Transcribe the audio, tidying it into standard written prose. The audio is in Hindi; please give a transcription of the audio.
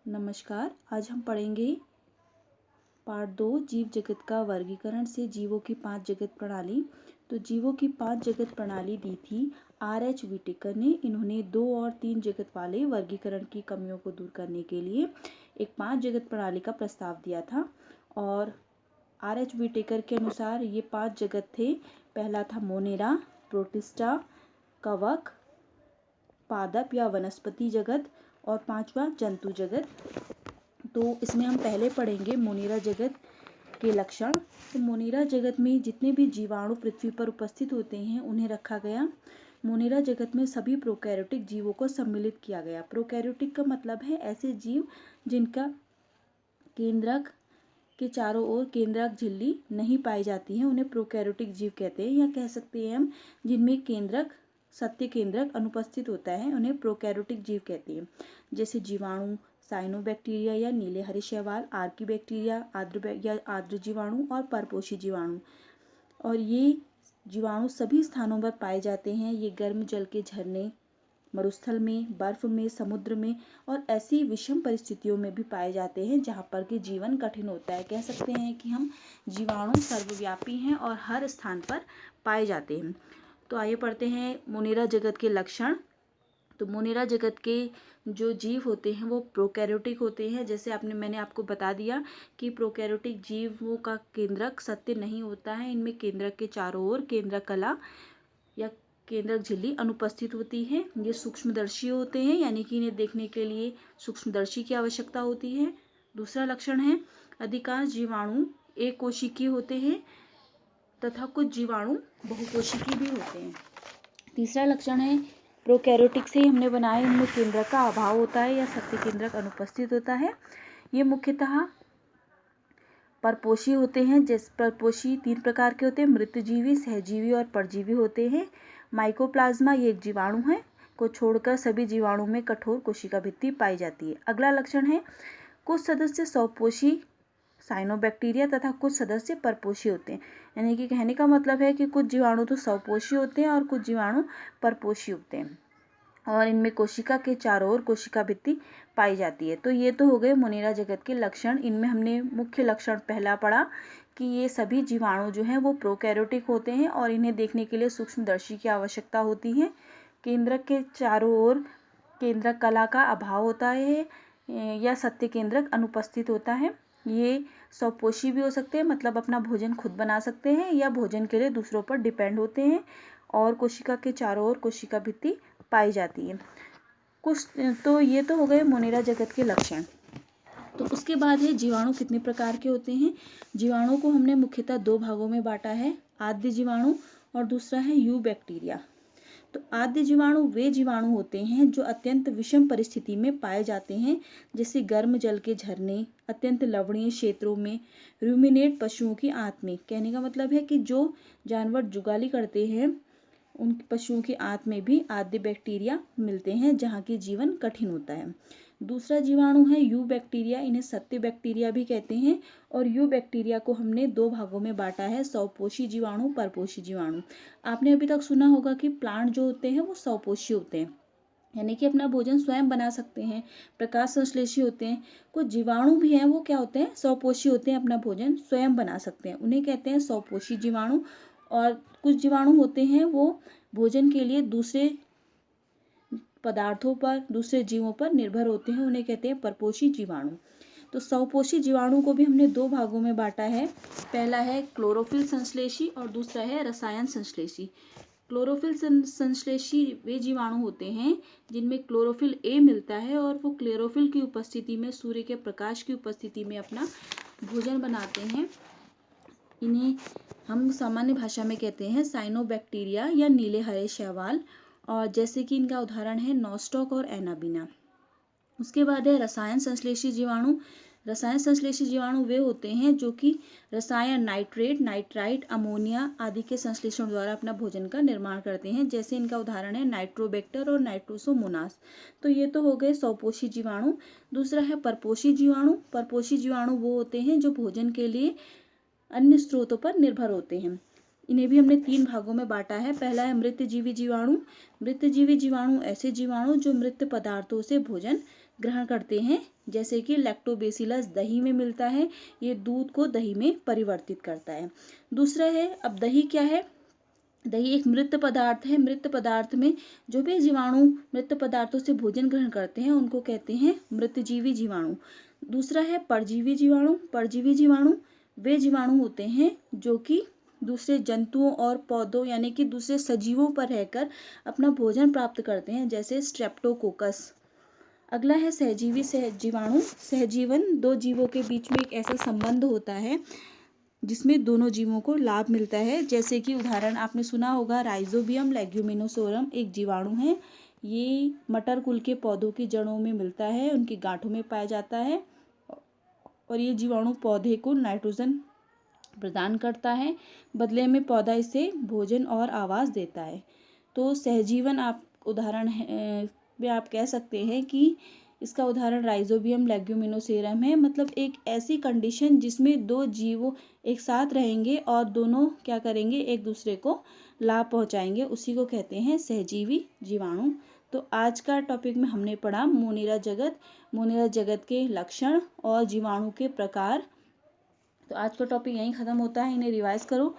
नमस्कार। आज हम पढ़ेंगे पार्ट 2 जीव जगत का वर्गीकरण से जीवों की 5 जगत प्रणाली। तो जीवों की 5 जगत प्रणाली दी थी R.H. व्हिटेकर ने। इन्होंने 2 और 3 जगत वाले वर्गीकरण की कमियों को दूर करने के लिए एक 5 जगत प्रणाली का प्रस्ताव दिया था। और R.H. व्हिटेकर के अनुसार ये 5 जगत थे। पहला था मोनेरा, प्रोटिस्टा, कवक, पादप या वनस्पति जगत और 5वां जंतु जगत। तो इसमें हम पहले पढ़ेंगे मोनेरा जगत के लक्षण। तो मोनेरा जगत में जितने भी जीवाणु पृथ्वी पर उपस्थित होते हैं उन्हें रखा गया। मोनेरा जगत में सभी प्रोकैरियोटिक जीवों को सम्मिलित किया गया। प्रोकैरियोटिक का मतलब है ऐसे जीव जिनका केंद्रक के चारों ओर केंद्रक झिल्ली नहीं पाई जाती है, उन्हें प्रोकैरियोटिक जीव कहते हैं। या कह सकते हैं हम जिनमें केंद्रक सत्य केंद्रक अनुपस्थित होता है उन्हें प्रोकैरियोटिक जीव कहते हैं। जैसे जीवाणु, साइनोबैक्टीरिया या नीले हरे शैवाल, आर्कीबैक्टीरिया, आर्द्र जीवाणु और परपोषी जीवाणु। और ये जीवाणु सभी स्थानों पर पाए जाते हैं। ये गर्म जल के झरने, मरुस्थल में, बर्फ में, समुद्र में और ऐसी विषम परिस्थितियों में भी पाए जाते हैं जहाँ पर कि जीवन कठिन होता है। कह सकते हैं कि हम जीवाणु सर्वव्यापी हैं और हर स्थान पर पाए जाते हैं। तो आइए पढ़ते हैं मोनेरा जगत के लक्षण। तो मोनेरा जगत के जो जीव होते हैं वो प्रोकैरियोटिक होते हैं। जैसे मैंने आपको बता दिया कि प्रोकैरियोटिक जीवों का केंद्रक सत्य नहीं होता है। इनमें केंद्रक के चारों ओर केंद्रक कला या केंद्रक झिल्ली अनुपस्थित होती है। ये सूक्ष्मदर्शी होते हैं, यानी कि इन्हें देखने के लिए सूक्ष्मदर्शी की आवश्यकता होती है। दूसरा लक्षण है अधिकांश जीवाणु एक कोशिकीय होते हैं तथा कुछ जीवाणु बहुकोशिकीय भी होते हैं। तीसरा लक्षण है प्रोकैरियोटिक से हमने बनाए, इनमें केंद्रक का अभाव होता है या सत्य केंद्रक अनुपस्थित होता है। ये मुख्यतः परपोषी होते हैं। जैसे परपोषी 3 प्रकार के होते हैं, मृतजीवी, सहजीवी और परजीवी होते हैं। माइकोप्लाज्मा ये एक जीवाणु है को छोड़कर सभी जीवाणु में कठोर कोशिका भित्ति पाई जाती है। अगला लक्षण है कुछ सदस्य स्वपोषी साइनोबैक्टीरिया तथा कुछ सदस्य परपोषी होते हैं। यानी कि कहने का मतलब है कि कुछ जीवाणु तो स्वपोषी होते हैं और कुछ जीवाणु परपोषी होते हैं और इनमें कोशिका के चारों ओर कोशिका भित्ति पाई जाती है। तो ये तो हो गए मोनेरा जगत के लक्षण। इनमें हमने मुख्य लक्षण पहला पढ़ा कि ये सभी जीवाणु जो हैं वो प्रोकैरियोटिक होते हैं और इन्हें देखने के लिए सूक्ष्मदर्शी की आवश्यकता होती है। केंद्रक के चारों ओर केंद्रक कला का अभाव होता है या सत्य केंद्रक अनुपस्थित होता है। ये स्वपोषी भी हो सकते हैं, मतलब अपना भोजन खुद बना सकते हैं या भोजन के लिए दूसरों पर डिपेंड होते हैं और कोशिका के चारों ओर कोशिका भित्ति पाई जाती है। तो ये तो हो गए मोनेरा जगत के लक्षण। तो उसके बाद है जीवाणु कितने प्रकार के होते हैं। जीवाणु को हमने मुख्यतः 2 भागों में बांटा है, आद्य जीवाणु और दूसरा है यूबैक्टीरिया। तो आद्य जीवाणु वे जीवाणु होते हैं जो अत्यंत विषम परिस्थिति में पाए जाते हैं, जैसे गर्म जल के झरने, अत्यंत लवणीय क्षेत्रों में, रूमिनेट पशुओं की आंत में। कहने का मतलब है कि जो जानवर जुगाली करते हैं उन पशुओं की आंत में भी आद्य बैक्टीरिया मिलते हैं जहाँ की जीवन कठिन होता है। दूसरा जीवाणु है यू बैक्टीरिया, इन्हें सत्य बैक्टीरिया भी कहते हैं। और यू बैक्टीरिया को हमने 2 भागों में बांटा है, स्वपोषी जीवाणु, परपोषी जीवाणु। आपने अभी तक सुना होगा कि प्लांट जो होते हैं वो स्वपोषी होते हैं, यानी कि अपना भोजन स्वयं बना सकते हैं, प्रकाश संश्लेषी होते हैं। कुछ जीवाणु भी हैं वो क्या होते हैं, स्वपोषी होते हैं, अपना भोजन स्वयं बना सकते हैं, उन्हें कहते हैं स्वपोषी जीवाणु। और कुछ जीवाणु होते हैं वो भोजन के लिए दूसरे पदार्थों पर, दूसरे जीवों पर निर्भर होते हैं, उन्हें कहते हैं परपोषी जीवाणु। तो स्वपोषी जीवाणु को भी हमने 2 भागों में बांटा है। पहला है क्लोरोफिल संश्लेषी और दूसरा है रसायन संश्लेषी। क्लोरोफिल संश्लेषी वे जीवाणु होते हैं जिनमें क्लोरोफिल ए मिलता है और वो क्लोरोफिल की उपस्थिति में, सूर्य के प्रकाश की उपस्थिति में अपना भोजन बनाते हैं। इन्हें हम सामान्य भाषा में कहते हैं साइनोबैक्टीरिया या नीले हरे शैवाल, और जैसे कि इनका उदाहरण है नॉस्टॉक और एनाबीना। उसके बाद है रसायन संश्लेषी जीवाणु। रसायन संश्लेषी जीवाणु वे होते हैं जो कि रसायन नाइट्रेट, नाइट्राइट, अमोनिया आदि के संश्लेषण द्वारा अपना भोजन का निर्माण करते हैं। जैसे इनका उदाहरण है नाइट्रोबैक्टर और नाइट्रोसोमोनास। तो ये तो हो गए स्वपोषी जीवाणु। दूसरा है परपोषी जीवाणु। परपोषी जीवाणु वो होते हैं जो भोजन के लिए अन्य स्रोतों पर निर्भर होते हैं। इन्हें भी हमने 3 भागों में बांटा है। पहला है मृतजीवी जीवाणु। मृतजीवी जीवाणु ऐसे जीवाणु जो मृत पदार्थों से भोजन ग्रहण करते हैं, जैसे कि लैक्टोबैसिलस दही में मिलता है, ये दूध को दही में परिवर्तित करता है। दूसरा है, अब दही क्या है, दही एक मृत पदार्थ है। मृत पदार्थ में जो भी जीवाणु मृत पदार्थों से भोजन ग्रहण करते हैं उनको कहते हैं मृतजीवी जीवाणु। दूसरा है परजीवी जीवाणु। परजीवी जीवाणु वे जीवाणु होते हैं जो कि दूसरे जंतुओं और पौधों यानी कि दूसरे सजीवों पर रहकर अपना भोजन प्राप्त करते हैं, जैसे स्ट्रेप्टोकोकस। अगला है सहजीवी जीवाणु। सहजीवन दो जीवों के बीच में एक ऐसा संबंध होता है जिसमें दोनों जीवों को लाभ मिलता है, जैसे कि उदाहरण आपने सुना होगा राइजोबियम लेग्यूमिनोसोरम एक जीवाणु है। ये मटर कुल के पौधों की जड़ों में मिलता है, उनकी गांठों में पाया जाता है और ये जीवाणु पौधे को नाइट्रोजन प्रदान करता है, बदले में पौधा इसे भोजन और आवास देता है। तो सहजीवन आप उदाहरण में आप कह सकते हैं कि इसका उदाहरण राइजोबियम लेग्यूमिनोसेरम है। मतलब एक ऐसी कंडीशन जिसमें दो जीव एक साथ रहेंगे और दोनों क्या करेंगे, एक दूसरे को लाभ पहुंचाएंगे, उसी को कहते हैं सहजीवी जीवाणु। तो आज का टॉपिक में हमने पढ़ा मोनिरा जगत के लक्षण और जीवाणु के प्रकार। तो आज का टॉपिक यहीं ख़त्म होता है, इन्हें रिवाइज करो।